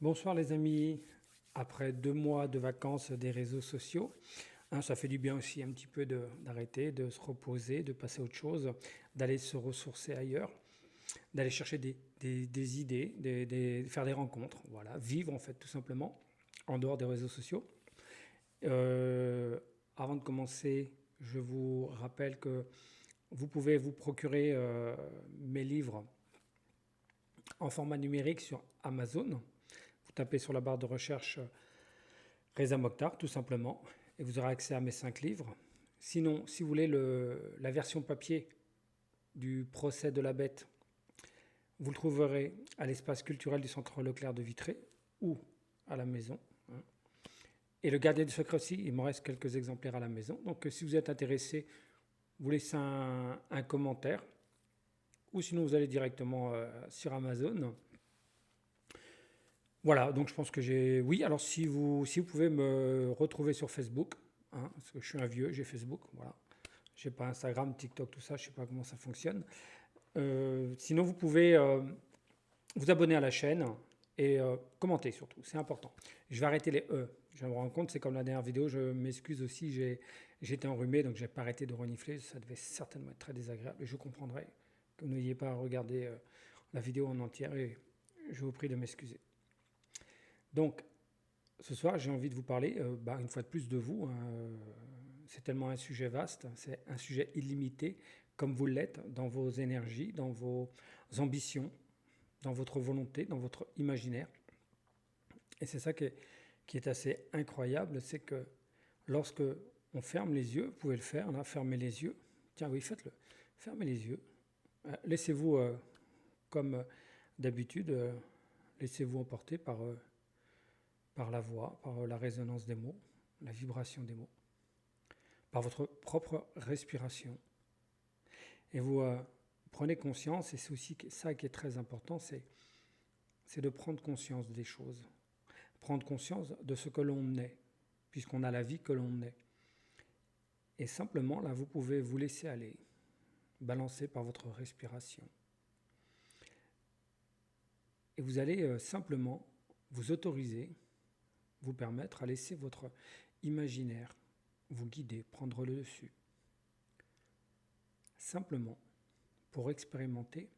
Bonsoir les amis, après 2 mois de vacances des réseaux sociaux, ça fait du bien aussi un petit peu d'arrêter, de se reposer, de passer à autre chose, d'aller se ressourcer ailleurs, d'aller chercher des idées, faire des rencontres, voilà, vivre en fait tout simplement en dehors des réseaux sociaux. Euh, Avant de commencer, je vous rappelle que vous pouvez vous procurer mes livres en format numérique sur Amazon. Vous tapez sur la barre de recherche Reza Mokhtar, tout simplement, et vous aurez accès à mes 5 livres. Sinon, si vous voulez la version papier du procès de la bête, vous le trouverez à l'espace culturel du Centre Leclerc de Vitré ou à la maison. Et le gardien du secret aussi, il me reste quelques exemplaires à la maison. Donc si vous êtes intéressé, vous laissez un commentaire ou sinon vous allez directement sur Amazon. Voilà, donc je pense que j'ai... Oui, alors si vous pouvez me retrouver sur Facebook, parce que je suis un vieux, j'ai Facebook, voilà. Je n'ai pas Instagram, TikTok, tout ça, je ne sais pas comment ça fonctionne. Sinon, vous pouvez vous abonner à la chaîne et commenter surtout, c'est important. Je vais arrêter les E. Je me rends compte, c'est comme la dernière vidéo, je m'excuse aussi, j'étais enrhumé, donc je n'ai pas arrêté de renifler. Ça devait certainement être très désagréable et je comprendrai que vous n'ayez pas à regarder la vidéo en entière et je vous prie de m'excuser. Donc, ce soir, j'ai envie de vous parler, une fois de plus, de vous. C'est tellement un sujet vaste, c'est un sujet illimité, comme vous l'êtes dans vos énergies, dans vos ambitions, dans votre volonté, dans votre imaginaire. Et c'est ça qui est assez incroyable, c'est que lorsque on ferme les yeux, vous pouvez le faire, là, fermez les yeux. Tiens, oui, faites-le. Fermez les yeux. Laissez-vous, comme d'habitude, laissez-vous emporter par la voix, par la résonance des mots, la vibration des mots, par votre propre respiration. Et vous prenez conscience, et c'est aussi ça qui est très important, c'est de prendre conscience des choses, prendre conscience de ce que l'on est, puisqu'on a la vie que l'on est. Et simplement, là, vous pouvez vous laisser aller, balancer par votre respiration. Et vous allez simplement vous autoriser, vous permettre à laisser votre imaginaire vous guider, prendre le dessus. Simplement pour expérimenter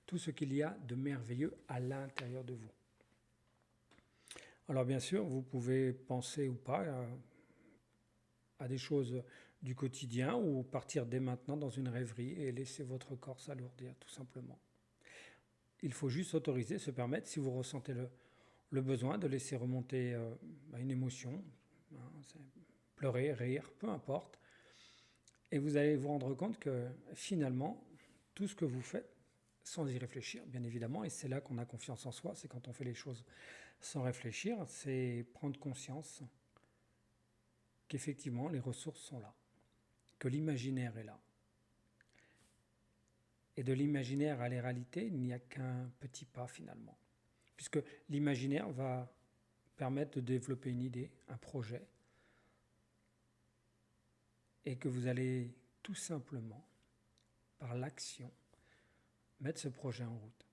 tout ce qu'il y a de merveilleux à l'intérieur de vous. Alors bien sûr, vous pouvez penser ou pas à des choses du quotidien ou partir dès maintenant dans une rêverie et laisser votre corps s'alourdir tout simplement. Il faut juste s'autoriser, se permettre, si vous ressentez le besoin de laisser remonter une émotion, pleurer, rire, peu importe, et vous allez vous rendre compte que finalement, tout ce que vous faites, sans y réfléchir, bien évidemment, et c'est là qu'on a confiance en soi, c'est quand on fait les choses sans réfléchir, c'est prendre conscience qu'effectivement les ressources sont là, que l'imaginaire est là. Et de l'imaginaire à la réalité, il n'y a qu'un petit pas finalement, puisque l'imaginaire va permettre de développer une idée, un projet, et que vous allez tout simplement, par l'action, mettre ce projet en route.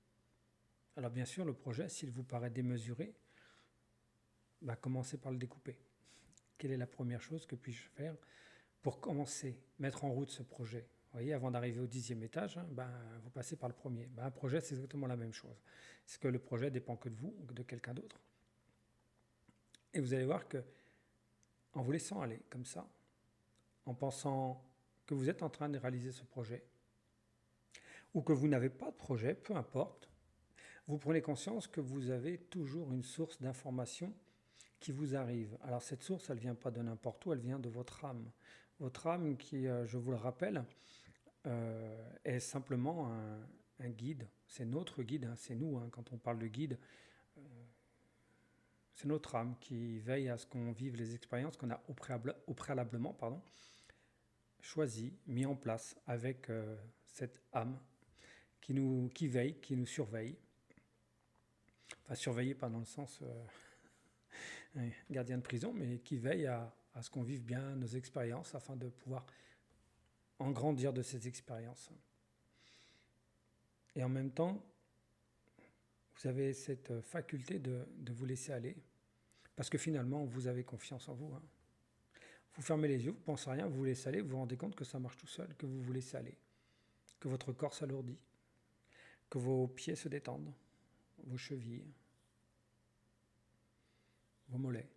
Alors bien sûr, le projet, s'il vous paraît démesuré, commencez par le découper. Quelle est la première chose que puis-je faire pour commencer, mettre en route ce projet? Vous voyez, avant d'arriver au 10e étage, vous passez par le premier. Un projet, c'est exactement la même chose. Est-ce que le projet dépend que de vous ou de quelqu'un d'autre? Et vous allez voir que, en vous laissant aller comme ça, en pensant que vous êtes en train de réaliser ce projet, ou que vous n'avez pas de projet, peu importe, vous prenez conscience que vous avez toujours une source d'information qui vous arrive. Alors cette source, elle ne vient pas de n'importe où, elle vient de votre âme. Votre âme qui, je vous le rappelle, est simplement un guide. C'est notre guide, c'est nous, quand on parle de guide. C'est notre âme qui veille à ce qu'on vive les expériences qu'on a au préalablement choisies, mis en place avec cette âme qui veille, qui nous surveille. Enfin, surveiller pas dans le sens gardien de prison, mais qui veille à ce qu'on vive bien nos expériences afin de pouvoir en grandir de ces expériences. Et en même temps, vous vous avez cette faculté de vous laisser aller, parce que finalement, vous avez confiance en vous. Hein. Vous fermez les yeux, vous ne pensez à rien, vous vous laissez aller, vous vous rendez compte que ça marche tout seul, que vous vous laissez aller, que votre corps s'alourdit, que vos pieds se détendent, vos chevilles, vos mollets,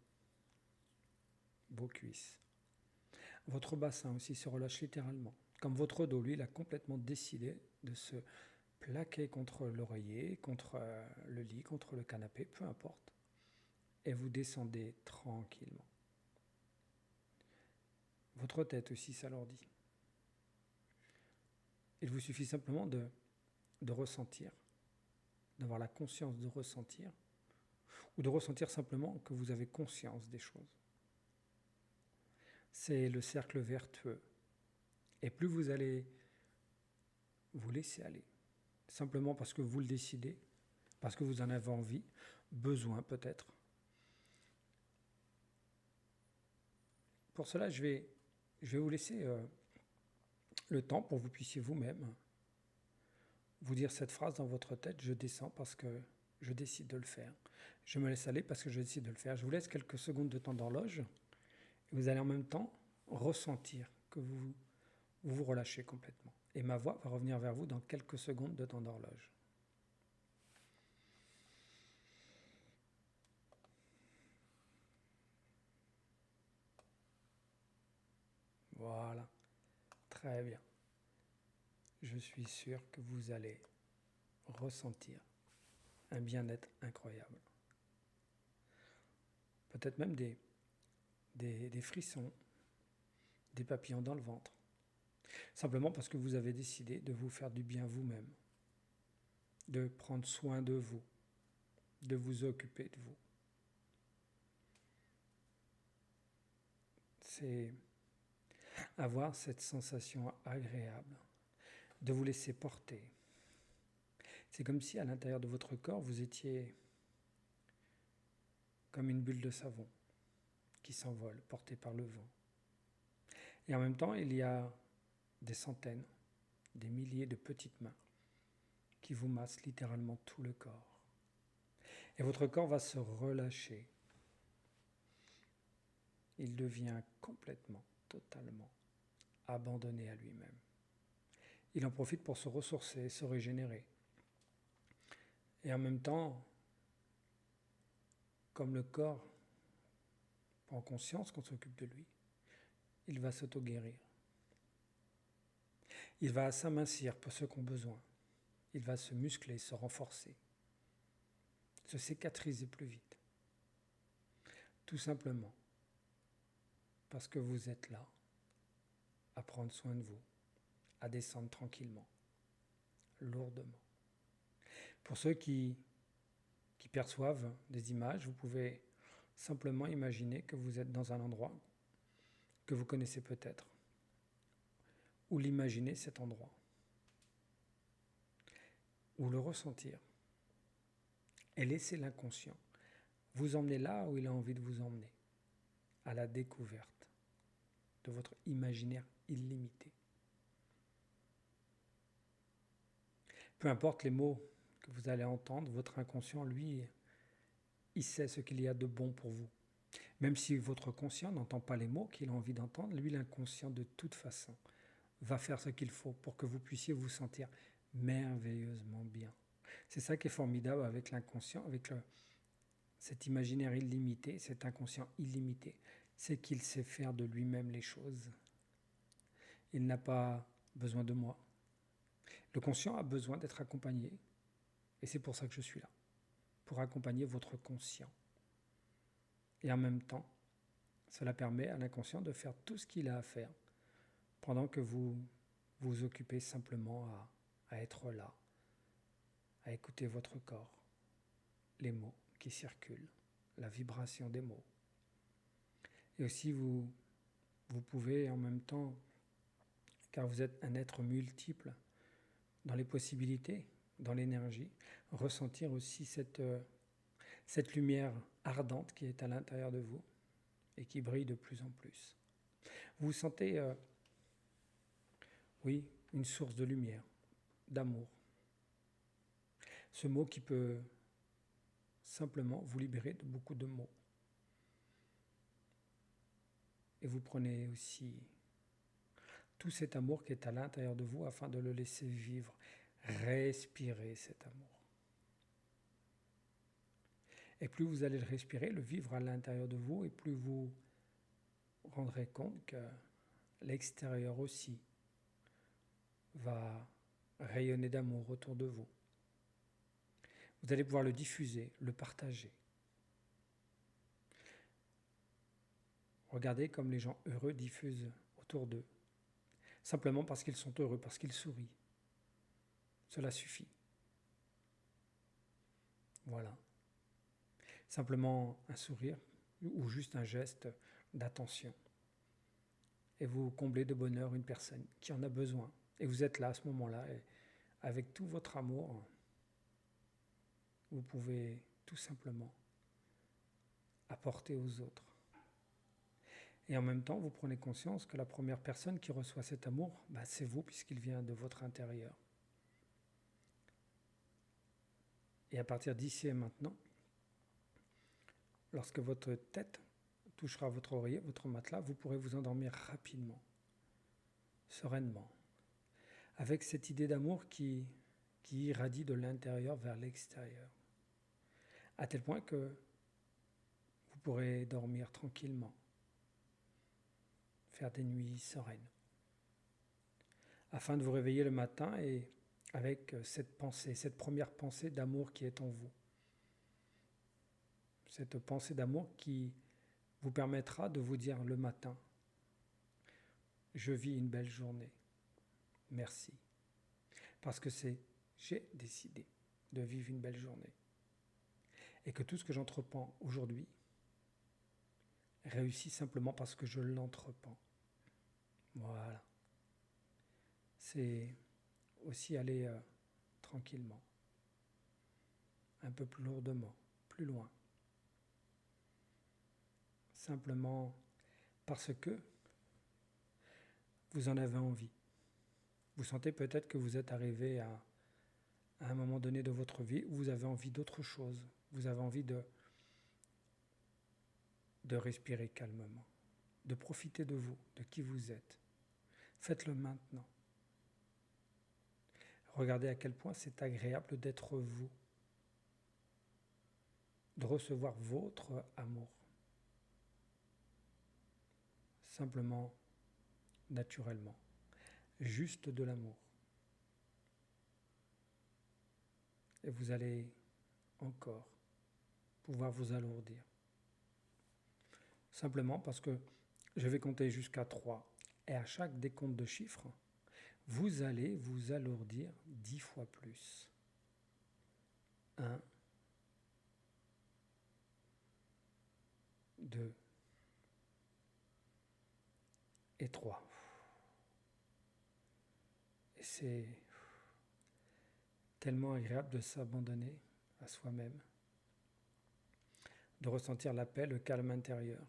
vos cuisses. Votre bassin aussi se relâche littéralement. Comme votre dos, lui, il a complètement décidé de se plaquer contre l'oreiller, contre le lit, contre le canapé, peu importe. Et vous descendez tranquillement. Votre tête aussi s'alourdit. Il vous suffit simplement de ressentir, d'avoir la conscience de ressentir, ou de ressentir simplement que vous avez conscience des choses. C'est le cercle vertueux. Et plus vous allez vous laisser aller, simplement parce que vous le décidez, parce que vous en avez envie, besoin peut-être. Pour cela, je vais vous laisser le temps pour que vous puissiez vous-même vous dire cette phrase dans votre tête: je descends parce que je décide de le faire. Je me laisse aller parce que je décide de le faire. Je vous laisse quelques secondes de temps d'horloge. Et vous allez en même temps ressentir que vous vous relâchez complètement. Et ma voix va revenir vers vous dans quelques secondes de temps d'horloge. Voilà, très bien. Je suis sûr que vous allez ressentir un bien-être incroyable. Peut-être même des frissons, des papillons dans le ventre. Simplement parce que vous avez décidé de vous faire du bien vous-même, de prendre soin de vous, de vous occuper de vous. C'est avoir cette sensation agréable de vous laisser porter. C'est comme si à l'intérieur de votre corps, vous étiez comme une bulle de savon qui s'envole, portée par le vent. Et en même temps, il y a des centaines, des milliers de petites mains qui vous massent littéralement tout le corps. Et votre corps va se relâcher. Il devient complètement, totalement abandonné à lui-même. Il en profite pour se ressourcer, se régénérer. Et en même temps, comme le corps prend conscience qu'on s'occupe de lui, il va s'auto-guérir. Il va s'amincir pour ceux qui ont besoin. Il va se muscler, se renforcer, se cicatriser plus vite. Tout simplement parce que vous êtes là à prendre soin de vous, à descendre tranquillement, lourdement. Pour ceux qui perçoivent des images, vous pouvez simplement imaginer que vous êtes dans un endroit que vous connaissez peut-être, ou l'imaginer cet endroit, ou le ressentir, et laisser l'inconscient vous emmener là où il a envie de vous emmener, à la découverte de votre imaginaire illimité. Peu importe les mots que vous allez entendre, votre inconscient, lui, il sait ce qu'il y a de bon pour vous. Même si votre conscient n'entend pas les mots qu'il a envie d'entendre, lui, l'inconscient, de toute façon, va faire ce qu'il faut pour que vous puissiez vous sentir merveilleusement bien. C'est ça qui est formidable avec l'inconscient, avec cet imaginaire illimité, cet inconscient illimité. C'est qu'il sait faire de lui-même les choses. Il n'a pas besoin de moi. Le conscient a besoin d'être accompagné. Et c'est pour ça que je suis là, pour accompagner votre conscient. Et en même temps, cela permet à l'inconscient de faire tout ce qu'il a à faire pendant que vous vous occupez simplement à être là, à écouter votre corps, les mots qui circulent, la vibration des mots. Et aussi vous pouvez en même temps, car vous êtes un être multiple dans les possibilités, dans l'énergie, ressentir aussi cette lumière ardente qui est à l'intérieur de vous et qui brille de plus en plus. Vous sentez, oui, une source de lumière, d'amour. Ce mot qui peut simplement vous libérer de beaucoup de mots. Et vous prenez aussi tout cet amour qui est à l'intérieur de vous afin de le laisser vivre. Respirez cet amour. Et plus vous allez le respirer, le vivre à l'intérieur de vous, et plus vous rendrez compte que l'extérieur aussi va rayonner d'amour autour de vous. Vous allez pouvoir le diffuser, le partager. Regardez comme les gens heureux diffusent autour d'eux, simplement parce qu'ils sont heureux, parce qu'ils sourient. Cela suffit. Voilà. Simplement un sourire ou juste un geste d'attention. Et vous comblez de bonheur une personne qui en a besoin. Et vous êtes là à ce moment-là, et avec tout votre amour, vous pouvez tout simplement apporter aux autres. Et en même temps, vous prenez conscience que la première personne qui reçoit cet amour, c'est vous, puisqu'il vient de votre intérieur. Et à partir d'ici et maintenant, lorsque votre tête touchera votre oreiller, votre matelas, vous pourrez vous endormir rapidement, sereinement, avec cette idée d'amour qui irradie de l'intérieur vers l'extérieur, à tel point que vous pourrez dormir tranquillement, faire des nuits sereines, afin de vous réveiller le matin et avec cette pensée, cette première pensée d'amour qui est en vous. Cette pensée d'amour qui vous permettra de vous dire le matin, je vis une belle journée, merci. Parce que j'ai décidé de vivre une belle journée. Et que tout ce que j'entreprends aujourd'hui réussit simplement parce que je l'entreprends. Voilà. C'est aussi aller tranquillement, un peu plus lourdement, plus loin. Simplement parce que vous en avez envie. Vous sentez peut-être que vous êtes arrivé à un moment donné de votre vie où vous avez envie d'autre chose. Vous avez envie de respirer calmement, de profiter de vous, de qui vous êtes. Faites-le maintenant. Regardez à quel point c'est agréable d'être vous, de recevoir votre amour. Simplement, naturellement, juste de l'amour. Et vous allez encore pouvoir vous alourdir. Simplement parce que je vais compter jusqu'à 3. Et à chaque décompte de chiffres, vous allez vous alourdir 10 fois plus. 1, 2 et 3. Et c'est tellement agréable de s'abandonner à soi-même, de ressentir la paix, le calme intérieur.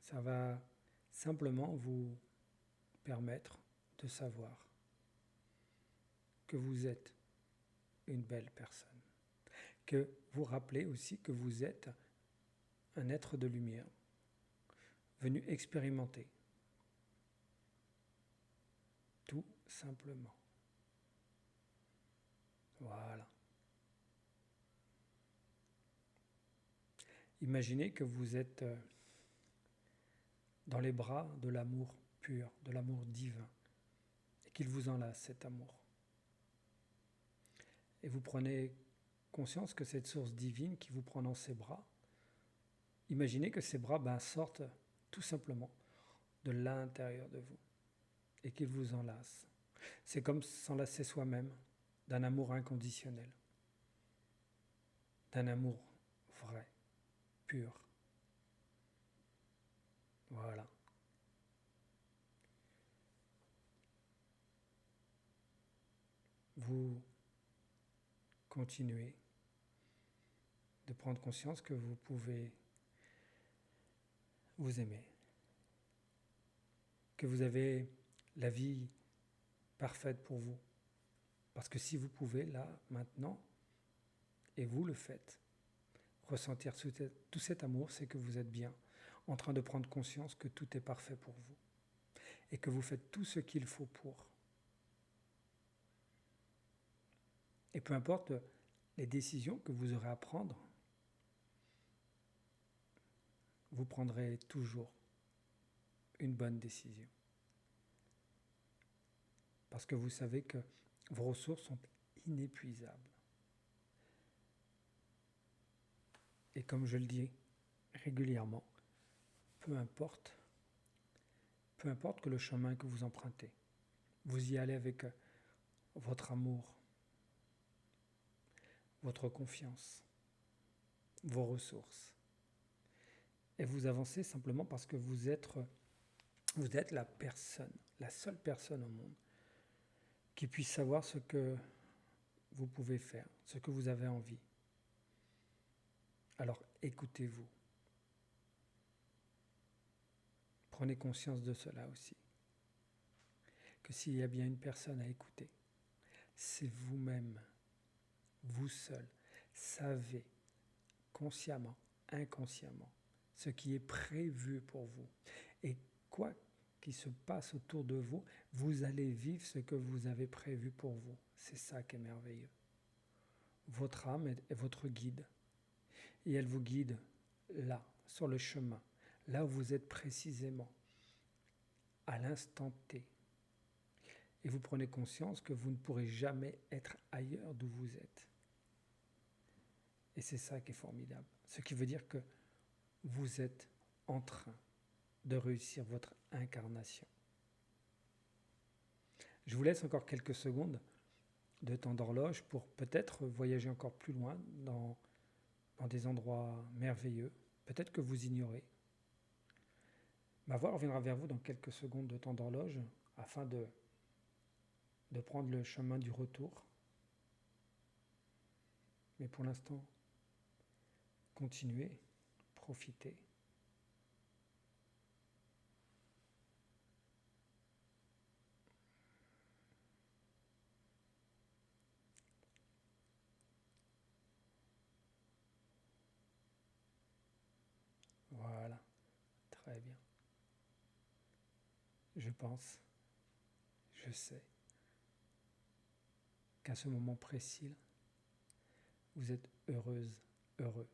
Ça va simplement vous permettre de savoir que vous êtes une belle personne, que vous rappelez aussi que vous êtes un être de lumière, venu expérimenter, tout simplement. Voilà. Imaginez que vous êtes dans les bras de l'amour pur, de l'amour divin, et qu'il vous enlace cet amour. Et vous prenez conscience que cette source divine qui vous prend dans ses bras, imaginez que ces bras sortent tout simplement de l'intérieur de vous et qu'ils vous enlacent. C'est comme s'enlacer soi-même d'un amour inconditionnel, d'un amour vrai, pur. Voilà. Vous continuez de prendre conscience que vous pouvez vous aimer, que vous avez la vie parfaite pour vous. Parce que si vous pouvez, là, maintenant, et vous le faites, ressentir tout cet amour, c'est que vous êtes bien, en train de prendre conscience que tout est parfait pour vous et que vous faites tout ce qu'il faut pour. Et peu importe les décisions que vous aurez à prendre, vous prendrez toujours une bonne décision. Parce que vous savez que vos ressources sont inépuisables. Et comme je le dis régulièrement, peu importe que le chemin que vous empruntez, vous y allez avec votre amour, votre confiance, vos ressources. Et vous avancez simplement parce que vous êtes la personne, la seule personne au monde qui puisse savoir ce que vous pouvez faire, ce que vous avez envie. Alors écoutez-vous. Prenez conscience de cela aussi. Que s'il y a bien une personne à écouter, c'est vous-même, vous seul, savez consciemment, inconsciemment, ce qui est prévu pour vous. Et quoi qu'il se passe autour de vous, vous allez vivre ce que vous avez prévu pour vous. C'est ça qui est merveilleux. Votre âme est votre guide. Et elle vous guide là, sur le chemin, là où vous êtes précisément, à l'instant T. Et vous prenez conscience que vous ne pourrez jamais être ailleurs d'où vous êtes. Et c'est ça qui est formidable. Ce qui veut dire que vous êtes en train de réussir votre incarnation. Je vous laisse encore quelques secondes de temps d'horloge pour peut-être voyager encore plus loin dans des endroits merveilleux, peut-être que vous ignorez. Ma voix reviendra vers vous dans quelques secondes de temps d'horloge afin de prendre le chemin du retour. Mais pour l'instant, continuez, profitez. Voilà, très bien. Je pense, je sais qu'à ce moment précis, vous êtes heureuse, heureux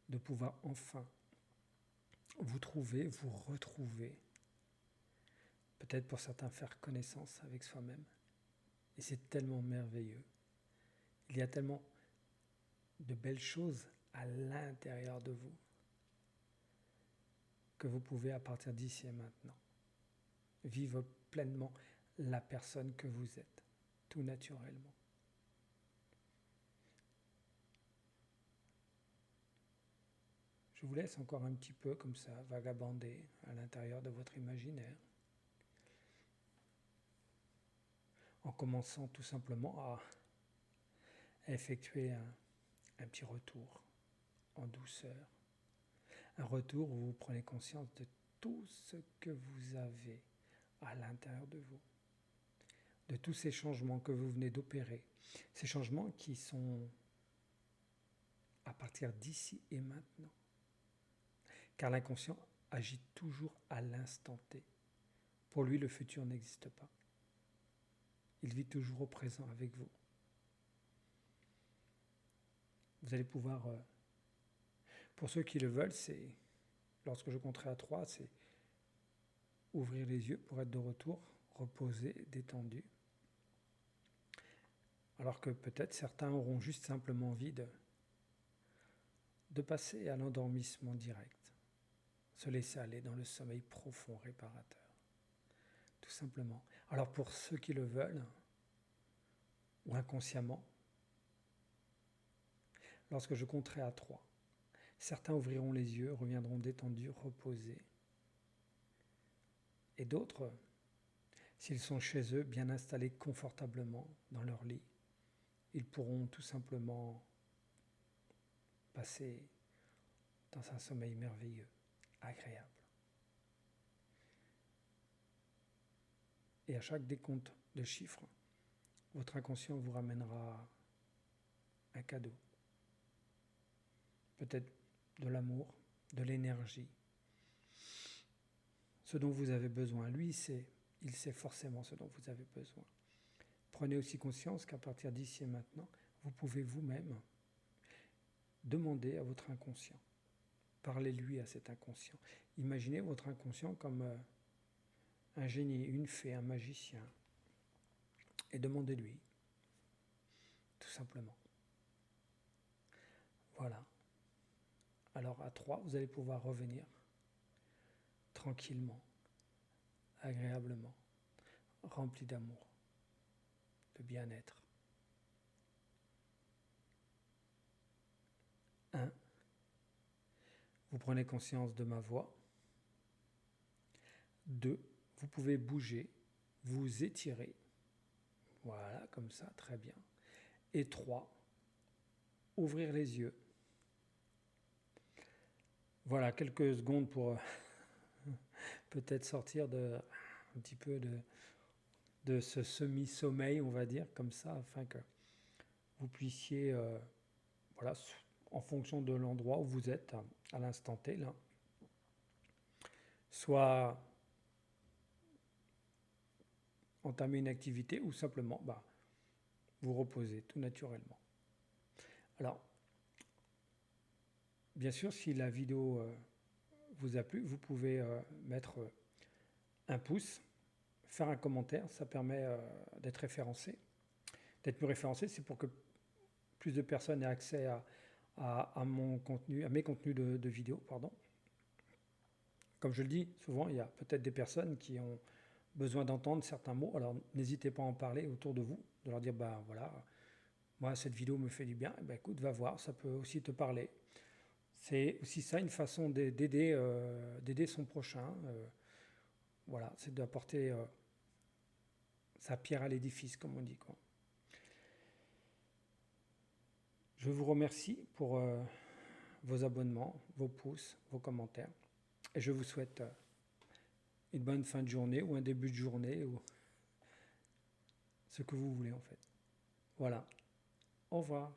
de pouvoir enfin vous trouver, vous retrouver, peut-être pour certains faire connaissance avec soi-même. Et c'est tellement merveilleux. Il y a tellement de belles choses à l'intérieur de vous que vous pouvez à partir d'ici et maintenant vivre pleinement la personne que vous êtes, tout naturellement. Je vous laisse encore un petit peu comme ça, vagabonder à l'intérieur de votre imaginaire, en commençant tout simplement à effectuer un petit retour en douceur. Un retour où vous prenez conscience de tout ce que vous avez à l'intérieur de vous, de tous ces changements que vous venez d'opérer, ces changements qui sont à partir d'ici et maintenant. Car l'inconscient agit toujours à l'instant T. Pour lui, le futur n'existe pas. Il vit toujours au présent avec vous. Vous allez pouvoir, pour ceux qui le veulent, c'est, lorsque je compterai à 3, c'est ouvrir les yeux pour être de retour, reposé, détendu. Alors que peut-être certains auront juste simplement envie de passer à l'endormissement direct, se laisser aller dans le sommeil profond réparateur, tout simplement. Alors pour ceux qui le veulent, ou inconsciemment, lorsque je compterai à 3, certains ouvriront les yeux, reviendront détendus, reposés, et d'autres, s'ils sont chez eux, bien installés confortablement dans leur lit, ils pourront tout simplement passer dans un sommeil merveilleux, agréable. Et à chaque décompte de chiffres, votre inconscient vous ramènera un cadeau. Peut-être de l'amour, de l'énergie, ce dont vous avez besoin. Lui, il sait forcément ce dont vous avez besoin. Prenez aussi conscience qu'à partir d'ici et maintenant, vous pouvez vous-même demander à votre inconscient. Parlez-lui à cet inconscient. Imaginez votre inconscient comme un génie, une fée, un magicien. Et demandez-lui, tout simplement. Voilà. Alors à 3, vous allez pouvoir revenir tranquillement, agréablement, rempli d'amour, de bien-être. 1. Vous prenez conscience de ma voix. 2. Vous pouvez bouger, vous étirer. Voilà, comme ça, très bien. Et 3. Ouvrir les yeux. Voilà, quelques secondes pour peut-être sortir un petit peu de ce semi-sommeil, on va dire, comme ça, afin que vous puissiez, voilà, en fonction de l'endroit où vous êtes à l'instant T, là, soit entamer une activité ou simplement vous reposer tout naturellement. Alors, bien sûr, si la vidéo vous a plu, vous pouvez mettre un pouce, faire un commentaire, ça permet d'être référencé. D'être mieux référencé, c'est pour que plus de personnes aient accès à mon contenu, à mes contenus de vidéos, pardon. Comme je le dis, souvent, il y a peut-être des personnes qui ont besoin d'entendre certains mots, alors n'hésitez pas à en parler autour de vous, de leur dire, voilà, moi, cette vidéo me fait du bien, écoute, va voir, ça peut aussi te parler. C'est aussi ça, une façon d'aider son prochain. Voilà, c'est d'apporter sa pierre à l'édifice, comme on dit, quoi. Je vous remercie pour vos abonnements, vos pouces, vos commentaires. Et je vous souhaite une bonne fin de journée ou un début de journée ou ce que vous voulez en fait. Voilà. Au revoir.